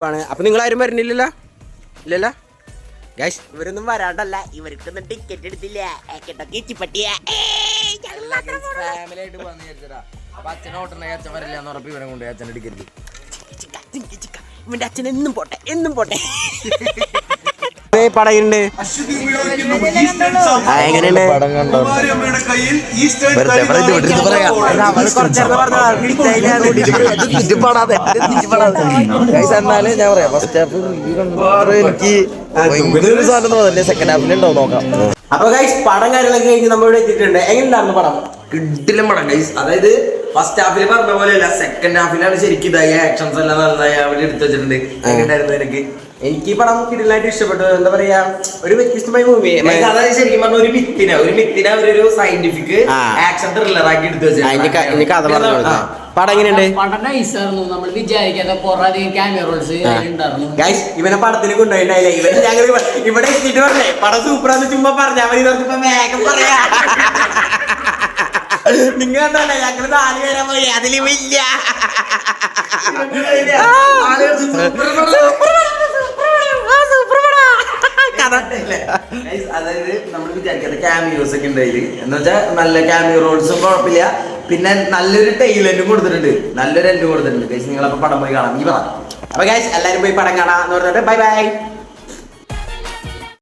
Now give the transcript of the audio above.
അപ്പൊ നിങ്ങൾ ആരും വരുന്നില്ലല്ലോ ഇല്ലല്ലോ ഗൈസ് ഇവരൊന്നും വരാണ്ടല്ല ഇവർക്കൊന്നും ടിക്കറ്റ് എടുത്തില്ല ഫാമിലി ആയിട്ട് വന്നു വിചാരിച്ചടാ അപ്പൊ അച്ഛനെ ഓട്ടണ അച്ഛൻ വരില്ല എന്ന് ഉറപ്പ് ഇവനെ കൊണ്ട് അച്ഛനെ ടിക്കറ്റ് ഇവന്റെ അച്ഛൻ എന്നും പോട്ടെ പടയുണ്ട് എങ്ങനെയുണ്ട് പടം കണ്ടോ എന്നാലും ഞാൻ പറയാം ഫസ്റ്റ് ഹാഫ് എനിക്ക് ഭയങ്കര സാധനം തോന്നല്ലേ സെക്കൻഡ് ഹാഫിലുണ്ടോ നോക്കാം. അപ്പൊ ഗൈസ് പടം കാര്യങ്ങളൊക്കെ കഴിഞ്ഞ് നമ്മളിവിടെ എത്തിയിട്ടുണ്ട്. എങ്ങനെയുണ്ടായിരുന്നു പടം? കിടിലം പടം ഗൈസ്. അതായത് ഫസ്റ്റ് ഹാഫിൽ പറഞ്ഞ പോലെയല്ല, സെക്കൻഡ് ഹാഫിലാണ് ശരിക്കും ഇതായി ആക്ഷൻസ് എല്ലാം നല്ലതായി അവിടെ എടുത്തു വെച്ചിട്ടുണ്ട്. എങ്ങനെയുണ്ടായിരുന്നു എനിക്ക്? എനിക്ക് ഈ പടം കിടിലായിട്ട് ഇഷ്ടപ്പെട്ടു. എന്താ പറയാ, ഒരു വ്യത്യസ്തമായ മൂവി. അതായത് ശരിക്കും പറഞ്ഞ ഒരു മിത്തിനെ അവരൊരു സയന്റിഫിക് ആക്ഷൻ ത്രില്ലർ ആക്കി എടുത്തു വെച്ചിട്ടുണ്ട്. കഥ പറഞ്ഞു പടം എങ്ങനെയുണ്ട്? പടം നൈസായിരുന്നു. നമ്മൾ വിചാരിക്കാത്ത കുറെ അധികം ക്യാമിയ റോൾസ് ഉണ്ടായിരുന്നു. ഗൈസ് ഇവനെ പടത്തിന് കൊണ്ടുപോയിണ്ടായില്ലേ, ഇവന് ഞങ്ങൾ ഇവിടെ എത്തിയിട്ട് പറഞ്ഞേ പടം സൂപ്പറാന്ന് ചുമ്മാ പറഞ്ഞാൽ മതി. ഇപ്പൊ വേഗം പറയാ നിങ്ങൾ കണ്ടല്ലേ ഞങ്ങള് 4 പേരാ പോയി, അതില് വലിയ അതായത് നമ്മൾ വിചാരിക്കാത്ത ക്യാമിയോസ് ഒക്കെ ഉണ്ടായില് എന്ന് വെച്ചാൽ നല്ല ക്യാമിയോ റോൾസും കുഴപ്പമില്ല. പിന്നെ നല്ലൊരു ടൈലന്റും കൊടുത്തിട്ടുണ്ട്, നല്ലൊരു എൻഡ് കൊടുത്തിട്ടുണ്ട്. ഗൈസ് നിങ്ങളപ്പോ പടം പോയി കാണാം. ഈ പടം അപ്പൊ ഗൈസ് എല്ലാരും പോയി പടം കാണാന്ന് പറഞ്ഞിട്ട് ബൈ ബൈ.